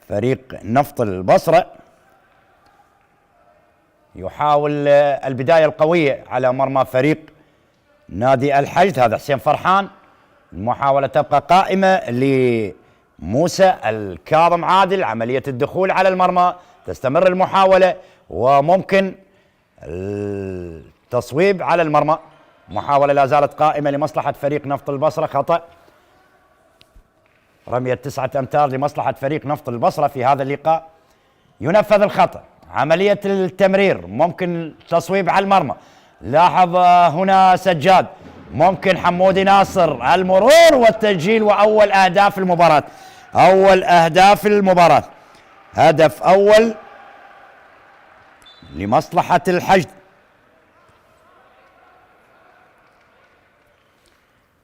فريق نفط البصرة يحاول البداية القوية على مرمى فريق نادي الحشد. هذا حسين فرحان، المحاولة تبقى قائمة لموسى الكاظم عادل، عملية الدخول على المرمى، تستمر المحاولة وممكن التصويب على المرمى. محاولة لا زالت قائمة لمصلحة فريق نفط البصرة، خطأ. رمية 9 أمتار لمصلحة فريق نفط البصرة في هذا اللقاء. ينفذ الخطأ، عملية التمرير، ممكن تصويب على المرمى. لاحظ هنا سجاد، ممكن حمودي ناصر المرور والتسجيل، وأول أهداف المباراة. أول أهداف المباراة، هدف أول لمصلحة الحشد.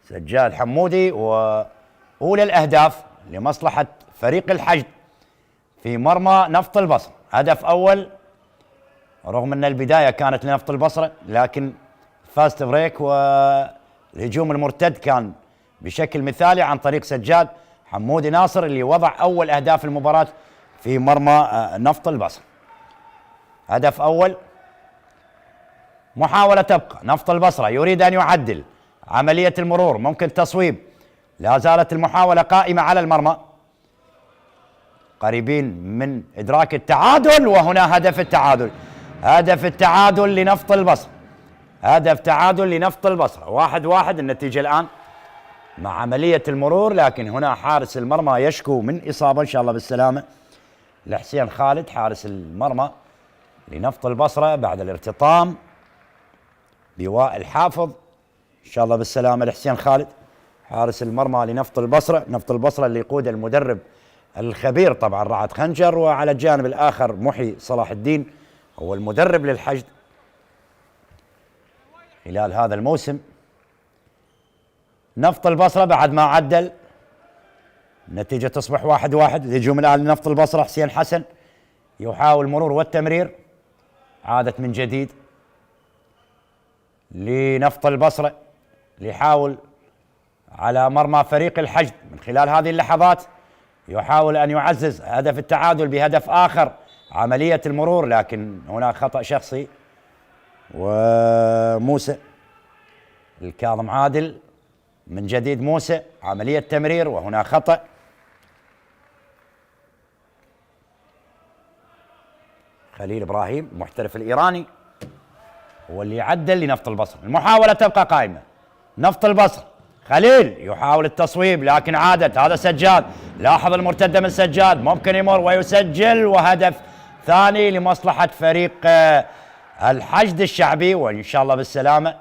سجاد حمودي، وأولى الأهداف لمصلحة فريق الحشد في مرمى نفط البصرة. هدف أول، رغم أن البداية كانت لنفط البصرة، لكن فاست بريك والهجوم المرتد كان بشكل مثالي عن طريق سجاد حمودي ناصر اللي وضع أول أهداف المباراة في مرمى نفط البصرة. هدف أول. محاولة تبقى، نفط البصرة يريد أن يعدل، عملية المرور، ممكن تصويب، لا زالت المحاولة قائمة على المرمى، قريبين من إدراك التعادل، وهنا هدف التعادل. هدف التعادل لنفط البصرة، هدف تعادل لنفط البصرة، 1-1 النتيجة الآن مع عملية المرور. لكن هنا حارس المرمى يشكو من إصابة، إن شاء الله بالسلامة لحسين خالد حارس المرمى لنفط البصرة بعد الارتطام بواء الحافظ. إن شاء الله بالسلامة لحسين خالد حارس المرمى لنفط البصرة. نفط البصرة اللي يقود المدرب الخبير طبعا رعد خنجر، وعلى الجانب الآخر محي صلاح الدين هو المدرب للحشد خلال هذا الموسم. نفط البصرة بعد ما عدل النتيجة تصبح 1-1. الهجوم الآن لنفط البصرة، حسين حسن يحاول مرور والتمرير، عادت من جديد لنفط البصرة ليحاول على مرمى فريق الحشد. من خلال هذه اللحظات يحاول أن يعزز هدف التعادل بهدف آخر، عملية المرور، لكن هناك خطأ شخصي. وموسى الكاظم عادل من جديد، موسى عملية تمرير وهنا خطأ. خليل إبراهيم المحترف الإيراني هو اللي عدل لنفط البصرة. المحاولة تبقى قائمة، نفط البصرة، خليل يحاول التصويب لكن عادت. هذا سجاد، لاحظ المرتدة من سجاد، ممكن يمر ويسجل، وهدف ثاني لمصلحة فريق الحشد الشعبي، وإن شاء الله بالسلامة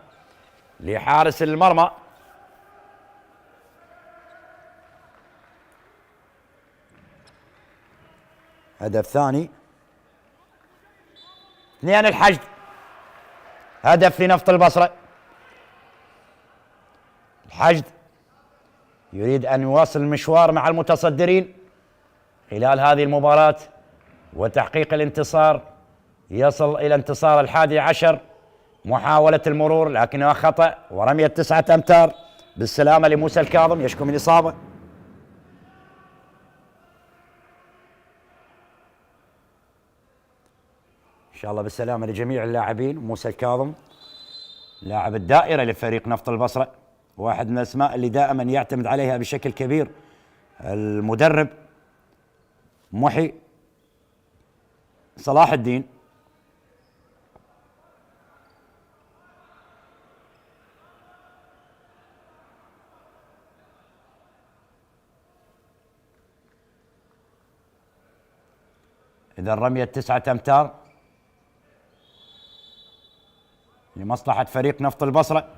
لحارس المرمى. هدف ثاني، 2 الحشد، هدف لنفط البصرة. الحشد يريد أن يواصل المشوار مع المتصدرين خلال هذه المباراة وتحقيق الانتصار، يصل إلى انتصار 11. محاولة المرور لكنها خطأ، ورمية 9 أمتار بالسلامة لموسى الكاظم، يشكو من إصابة. إن شاء الله بالسلامة لجميع اللاعبين. موسى الكاظم لاعب الدائرة لفريق نفط البصرة، واحد من الأسماء اللي دائما يعتمد عليها بشكل كبير المدرب محي صلاح الدين. إذا رمية 9 أمتار لمصلحة فريق نفط البصرة.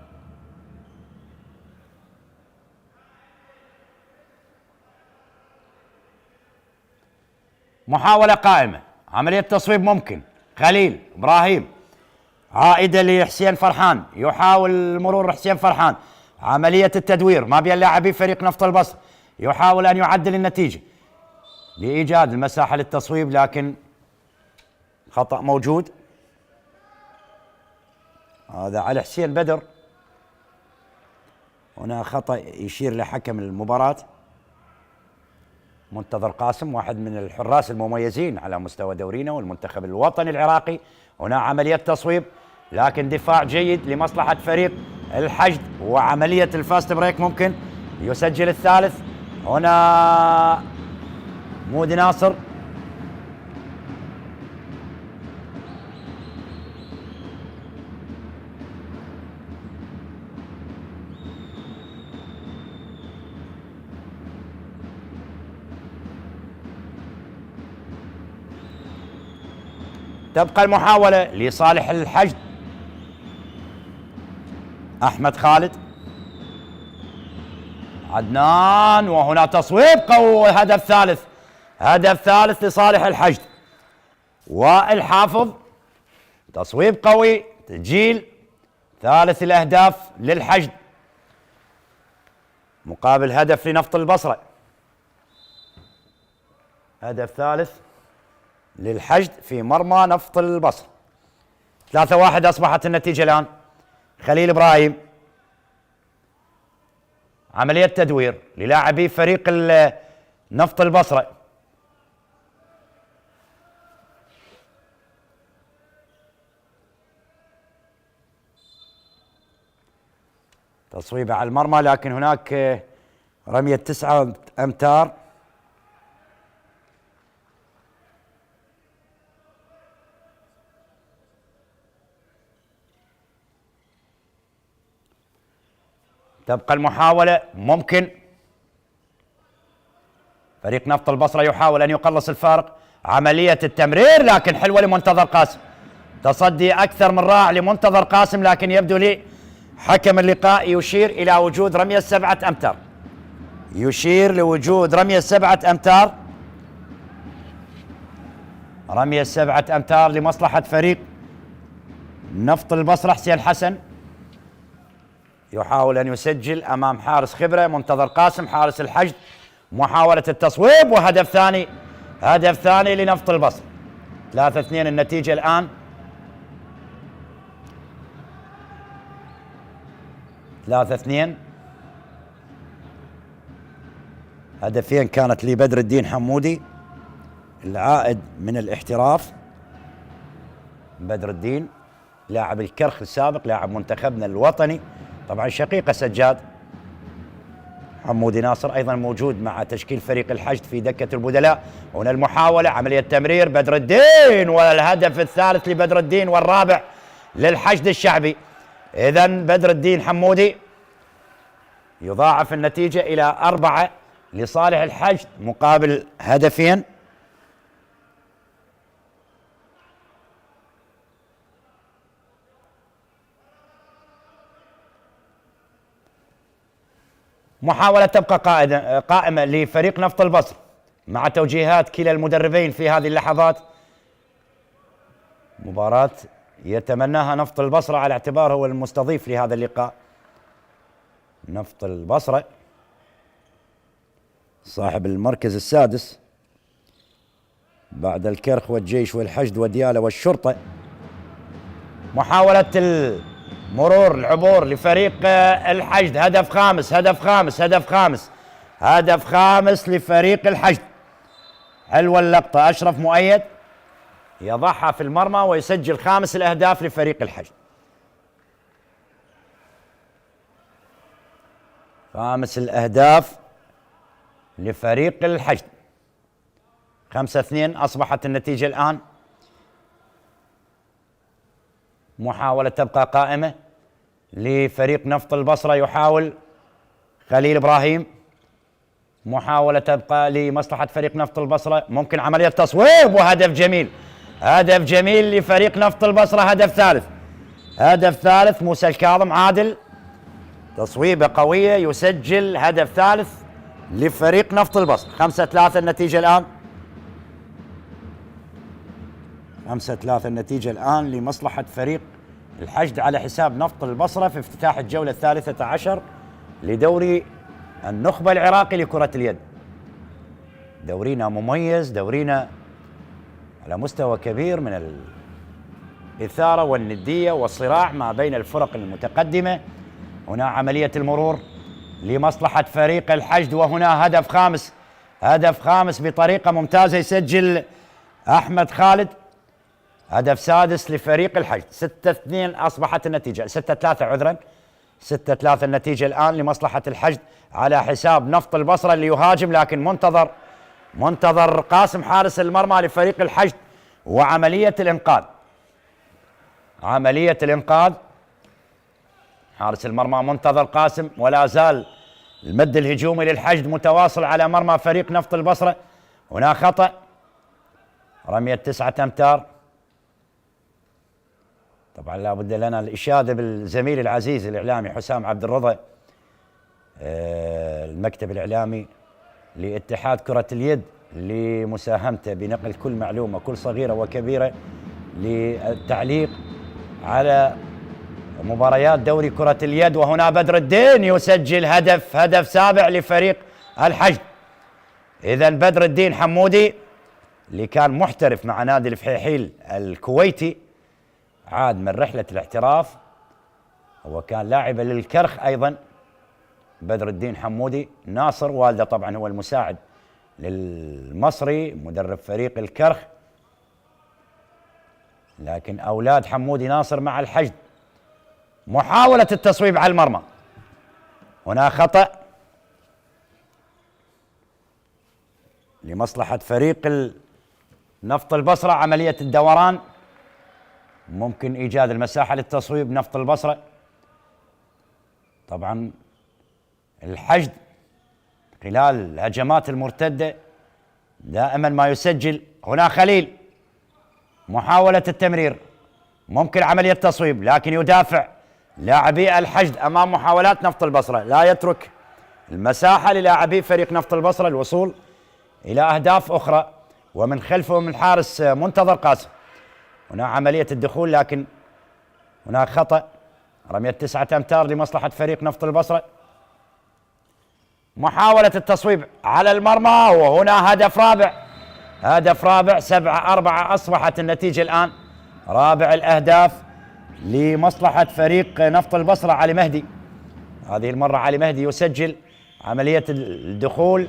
محاولة قائمة، عملية تصويب، ممكن خليل إبراهيم، عائدة لحسين فرحان، يحاول مرور حسين فرحان، عملية التدوير ما بين لاعبي فريق نفط البصرة، يحاول أن يعدل النتيجة لإيجاد المساحة للتصويب، لكن خطأ موجود. هذا على حسين بدر، هنا خطأ يشير لحكم المباراة. منتظر قاسم واحد من الحراس المميزين على مستوى دورينا والمنتخب الوطني العراقي. هنا عملية تصويب لكن دفاع جيد لمصلحة فريق الحشد، وعملية الفاست بريك ممكن يسجل الثالث. هنا مودي ناصر تبقى المحاولة لصالح الحشد. أحمد خالد، عدنان، وهنا تصويب قوي، هدف ثالث، هدف ثالث لصالح الحشد. والحافظ، تصويب قوي، تسجيل ثالث الأهداف للحشد مقابل هدف لنفط البصرة. هدف ثالث للحشد في مرمى نفط البصرة. 3-1 أصبحت النتيجة الآن. خليل إبراهيم، عملية تدوير للاعبي فريق نفط البصرة. تصويبة على المرمى لكن هناك رمية 9 أمتار. تبقى المحاولة، ممكن فريق نفط البصرة يحاول أن يقلص الفارق. عملية التمرير لكن حلوة لمنتظر قاسم، تصدي أكثر من رائع لمنتظر قاسم، لكن يبدو لي حكم اللقاء يشير إلى وجود رمية 7 أمتار، يشير لوجود رمية 7 أمتار، رمية 7 أمتار لمصلحة فريق نفط البصرة. حسين حسن يحاول أن يسجل أمام حارس خبرة منتظر قاسم حارس الحشد. محاولة التصويب وهدف ثاني، هدف ثاني لنفط البصرة. 3-2 النتيجة الآن. 3-2. هدفين كانت لبدر الدين حمودي العائد من الاحتراف. بدر الدين لاعب الكرخ السابق، لاعب منتخبنا الوطني، طبعا شقيقه سجاد. حمودي ناصر ايضا موجود مع تشكيل فريق الحشد في دكه البدلاء. هنا المحاوله، عمليه تمرير بدر الدين، والهدف الثالث لبدر الدين والرابع للحشد الشعبي. اذا بدر الدين حمودي يضاعف النتيجه الى 4 لصالح الحشد مقابل هدفين. محاولة تبقى قائمة لفريق نفط البصر مع توجيهات كلا المدربين في هذه اللحظات. مباراة يتمناها نفط البصرة على اعتباره هو المستضيف لهذا اللقاء. نفط البصرة صاحب المركز السادس بعد الكرخ والجيش والحشد وديالى والشرطة. محاولة مرور العبور لفريق الحشد، هدف خامس، هدف خامس، هدف خامس، هدف خامس لفريق الحشد. حلوة اللقطة، أشرف مؤيد يضعها في المرمى ويسجل خامس الأهداف لفريق الحشد. خامس الأهداف لفريق الحشد. 5-2 أصبحت النتيجة الآن. محاولة تبقى قائمة لفريق نفط البصرة، يحاول خليل إبراهيم. محاولة تبقى لمصلحة فريق نفط البصرة، ممكن عملية تصويب وهدف جميل، هدف جميل لفريق نفط البصرة. هدف ثالث، هدف ثالث موسى الكاظم عادل، تصويبة قوية يسجل هدف ثالث لفريق نفط البصرة. 5-3 النتيجة الآن. 5-3 النتيجة الآن لمصلحة فريق الحشد على حساب نفط البصرة في افتتاح الجولة 13 لدوري النخبة العراقي لكرة اليد. دورينا مميز، دورينا على مستوى كبير من الإثارة والندية والصراع ما بين الفرق المتقدمة. هنا عملية المرور لمصلحة فريق الحشد، وهنا هدف خامس، هدف خامس بطريقة ممتازة يسجل أحمد خالد. هدف سادس لفريق الحشد. 6-2 أصبحت النتيجة، 6-3 عذرا، 6-3 النتيجة الآن لمصلحة الحشد على حساب نفط البصرة اللي يهاجم، لكن منتظر قاسم حارس المرمى لفريق الحشد وعملية الإنقاذ. عملية الإنقاذ، حارس المرمى منتظر قاسم، ولا زال المد الهجومي للحشد متواصل على مرمى فريق نفط البصرة. هنا خطأ، رمية 9 أمتار. طبعا لا بد لنا الإشادة بالزميل العزيز الإعلامي حسام عبد الرضا، المكتب الإعلامي لاتحاد كرة اليد، لمساهمته بنقل كل معلومة، كل صغيرة وكبيرة، للتعليق على مباريات دوري كرة اليد. وهنا بدر الدين يسجل هدف سابع لفريق الحشد. إذا بدر الدين حمودي اللي كان محترف مع نادي الفحيحيل الكويتي، عاد من رحلة الاحتراف، هو كان لاعبا للكرخ أيضا. بدر الدين حمودي، ناصر والده طبعا هو المساعد للمصري مدرب فريق الكرخ، لكن أولاد حمودي ناصر مع الحشد. محاولة التصويب على المرمى، هنا خطأ لمصلحة فريق نفط البصرة. عملية الدوران، ممكن إيجاد المساحة للتصويب نفط البصرة. طبعا الحشد خلال الهجمات المرتدة دائما ما يسجل. هنا خليل، محاولة التمرير، ممكن عملية تصويب، لكن يدافع لاعبي الحشد أمام محاولات نفط البصرة، لا يترك المساحة للاعبي فريق نفط البصرة الوصول إلى أهداف أخرى. ومن خلفهم الحارس منتظر قاسم. هنا عملية الدخول، لكن هناك خطأ، رمية 9 أمتار لمصلحة فريق نفط البصرة. محاولة التصويب على المرمى، وهنا هدف رابع. 7-4 أصبحت النتيجة الآن، رابع الأهداف لمصلحة فريق نفط البصرة. علي مهدي، هذه المرة علي مهدي يسجل. عملية الدخول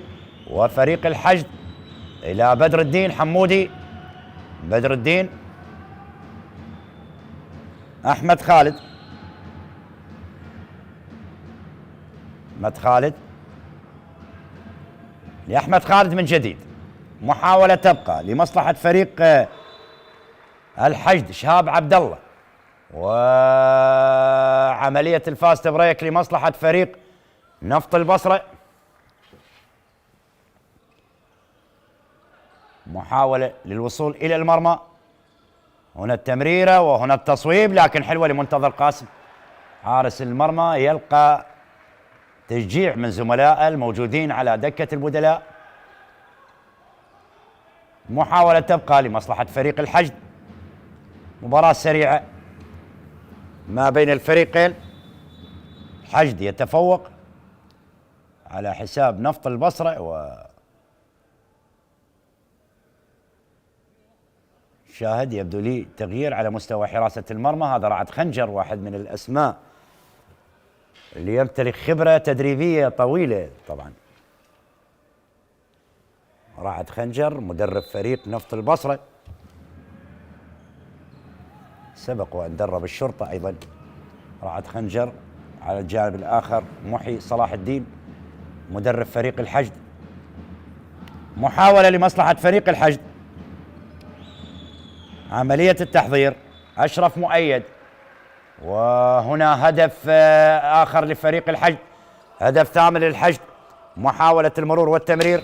وفريق الحشد إلى بدر الدين حمودي. بدر الدين، أحمد خالد، لأحمد خالد من جديد. محاولة تبقى لمصلحة فريق الحشد شهاب عبد الله، وعملية الفاست بريك لمصلحة فريق نفط البصرة. محاولة للوصول إلى المرمى، هنا التمريرة وهنا التصويب، لكن حلوة لمنتظر قاسم حارس المرمى، يلقى تشجيع من زملائه الموجودين على دكة البدلاء. محاولة تبقى لمصلحة فريق الحشد. مباراة سريعة ما بين الفريقين، الحشد يتفوق على حساب نفط البصرة. شاهد يبدو لي تغيير على مستوى حراسة المرمى. هذا رعد خنجر، واحد من الأسماء اللي يمتلك خبرة تدريبية طويلة. طبعا رعد خنجر مدرب فريق نفط البصرة، سبق وأن درب الشرطة أيضا. رعد خنجر. على الجانب الآخر محي صلاح الدين مدرب فريق الحشد. محاولة لمصلحة فريق الحشد، عملية التحضير، أشرف مؤيد، وهنا هدف آخر لفريق الحشد، هدف ثامن للحشد. محاولة المرور والتمرير،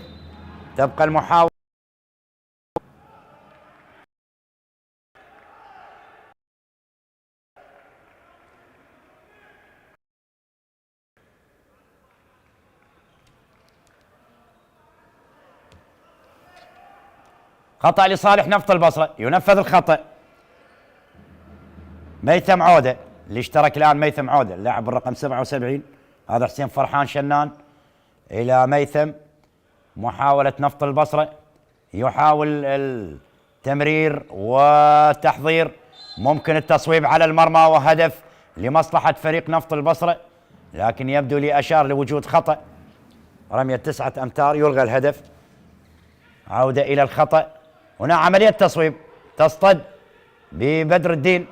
تبقى المحاولة. خطأ لصالح نفط البصرة، ينفذ الخطأ. ميثم عودة اللي اشترك الآن، ميثم عودة اللاعب الرقم 77، هذا حسين فرحان شنان إلى ميثم. محاولة نفط البصرة، يحاول التمرير والتحضير، ممكن التصويب على المرمى وهدف لمصلحة فريق نفط البصرة، لكن يبدو لي أشار لوجود خطأ. رمية 9 أمتار، يلغى الهدف. عودة إلى الخطأ. هنا عملية تصويب، تصطد ببدر الدين،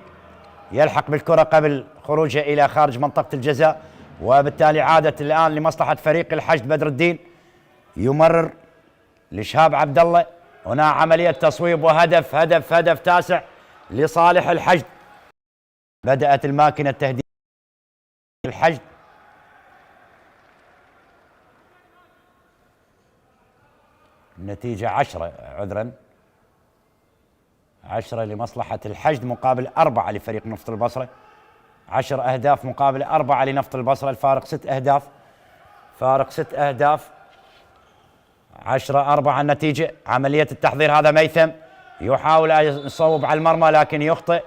يلحق بالكرة قبل خروجه إلى خارج منطقة الجزاء، وبالتالي عادت الآن لمصلحة فريق الحشد. بدر الدين يمرر لشهاب عبد الله. هنا عملية تصويب وهدف، هدف تاسع لصالح الحشد. بدأت الماكينة تهديد الحشد. النتيجة 10 عذرا 10 لمصلحة الحشد مقابل 4 لفريق نفط البصرة. 10 أهداف مقابل 4 لنفط البصرة، الفارق 6 أهداف، فارق 6 أهداف. 10-4 النتيجة. عملية التحضير، هذا ميثم يحاول أن يصوب على المرمى لكن يخطئ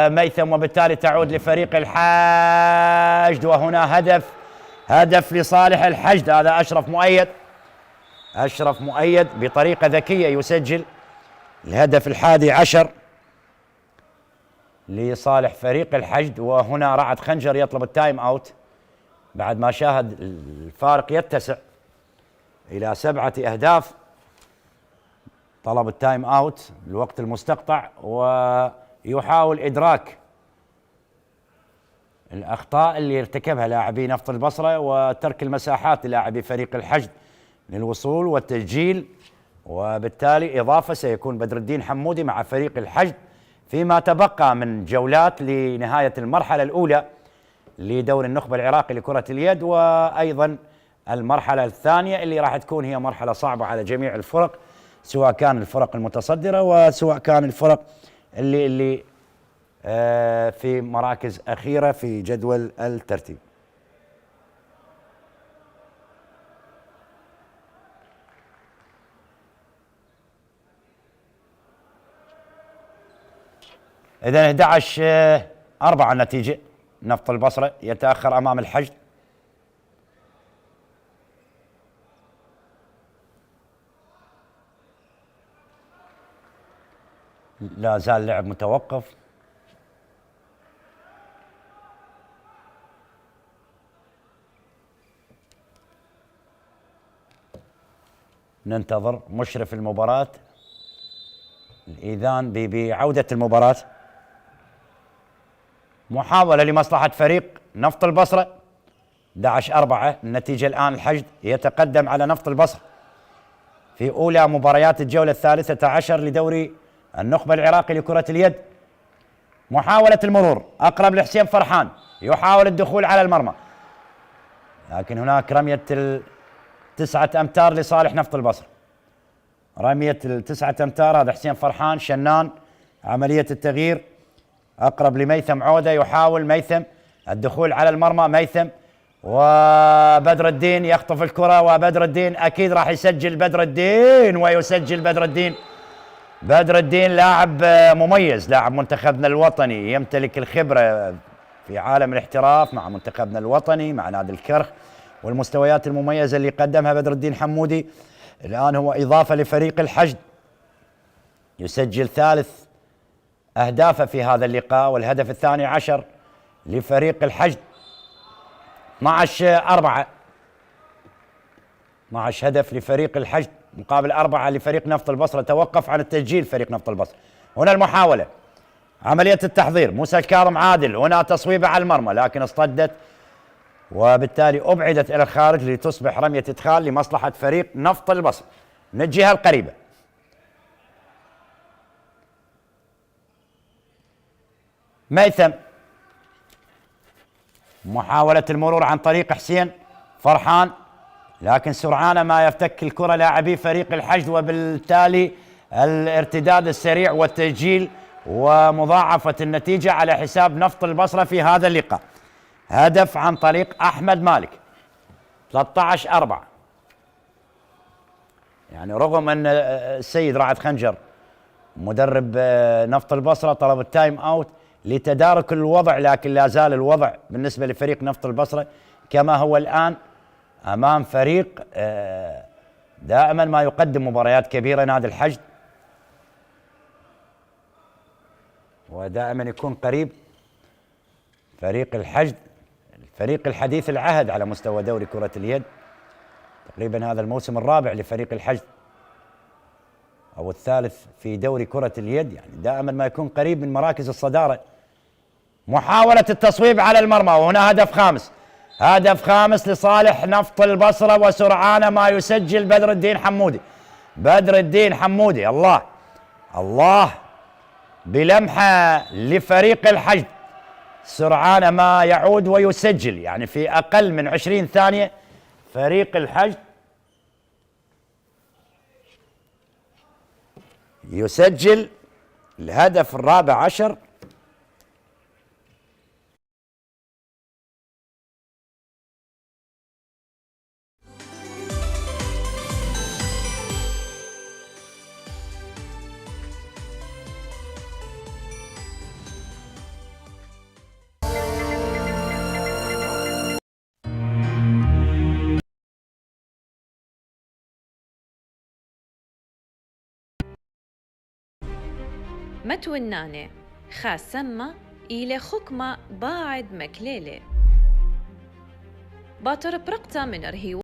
ميثم، وبالتالي تعود لفريق الحشد. وهنا هدف لصالح الحشد. هذا أشرف مؤيد بطريقة ذكية يسجل الهدف 11 لصالح فريق الحشد. وهنا رعد خنجر يطلب التايم اوت بعد ما شاهد الفارق يتسع إلى 7 أهداف. طلب التايم اوت، الوقت المستقطع، ويحاول إدراك الأخطاء اللي ارتكبها لاعبي نفط البصرة وترك المساحات للاعبي فريق الحشد للوصول والتسجيل. وبالتالي إضافة سيكون بدر الدين حمودي مع فريق الحشد فيما تبقى من جولات لنهاية المرحلة الأولى لدوري النخبة العراقي لكرة اليد، وأيضا المرحلة الثانية اللي راح تكون هي مرحلة صعبة على جميع الفرق، سواء كان الفرق المتصدرة وسواء كان الفرق اللي في مراكز أخيرة في جدول الترتيب. إذن 11-4 النتيجة. نفط البصرة يتأخر أمام الحشد. لا زال اللعب متوقف. ننتظر مشرف المباراة الإذان بعودة المباراة. محاولة لمصلحة فريق نفط البصرة. 11-4 النتيجة الآن. الحشد يتقدم على نفط البصرة في أولى مباريات الجولة 13 لدوري النخبة العراقي لكرة اليد. محاولة المرور أقرب لحسين فرحان، يحاول الدخول على المرمى لكن هناك رمية 9 أمتار لصالح نفط البصرة. رمية 9 أمتار، هذا حسين فرحان شنان. عملية التغيير أقرب لميثم عودة، يحاول ميثم الدخول على المرمى. ميثم وبدر الدين يخطف الكرة، وبدر الدين أكيد راح يسجل. بدر الدين ويسجل بدر الدين لاعب مميز، لاعب منتخبنا الوطني، يمتلك الخبرة في عالم الاحتراف مع منتخبنا الوطني مع نادي الكرخ والمستويات المميزة اللي قدمها بدر الدين حمودي. الآن هو إضافة لفريق الحشد، يسجل 3 أهدافه في هذا اللقاء، والهدف 12 لفريق الحشد. 12-4 12 هدف لفريق الحشد مقابل 4 لفريق نفط البصرة. توقف عن التسجيل فريق نفط البصرة. هنا المحاولة، عملية التحضير، موسى الكاظم عادل، هنا تصويبة على المرمى لكن اصطدت وبالتالي أبعدت إلى الخارج لتصبح رمية إدخال لمصلحة فريق نفط البصرة من الجهة القريبة. ميثم، محاولة المرور عن طريق حسين فرحان لكن سرعان ما يفتك الكرة لاعبي فريق الحشد، وبالتالي الارتداد السريع والتسجيل ومضاعفة النتيجة على حساب نفط البصرة في هذا اللقاء. هدف عن طريق أحمد مالك. 13-4. يعني رغم أن السيد رعد خنجر مدرب نفط البصرة طلب التايم أوت لتدارك الوضع، لكن لا زال الوضع بالنسبة لفريق نفط البصرة كما هو الآن أمام فريق دائما ما يقدم مباريات كبيرة، نادي الحشد، ودائما يكون قريب فريق الحشد، الفريق الحديث العهد على مستوى دوري كرة اليد. تقريبا هذا الموسم الرابع لفريق الحشد أو الثالث في دوري كرة اليد، يعني دائما ما يكون قريب من مراكز الصدارة. محاولة التصويب على المرمى، وهنا هدف خامس، هدف خامس لصالح نفط البصرة، وسرعان ما يسجل بدر الدين حمودي. بدر الدين حمودي، الله الله، بلمحة لفريق الحشد، سرعان ما يعود ويسجل، يعني في أقل من 20 ثانية فريق الحشد يسجل الهدف الرابع عشر. متونانة خاس سما إلى خكمة باعد مكليلة باطر برقتا من رهيو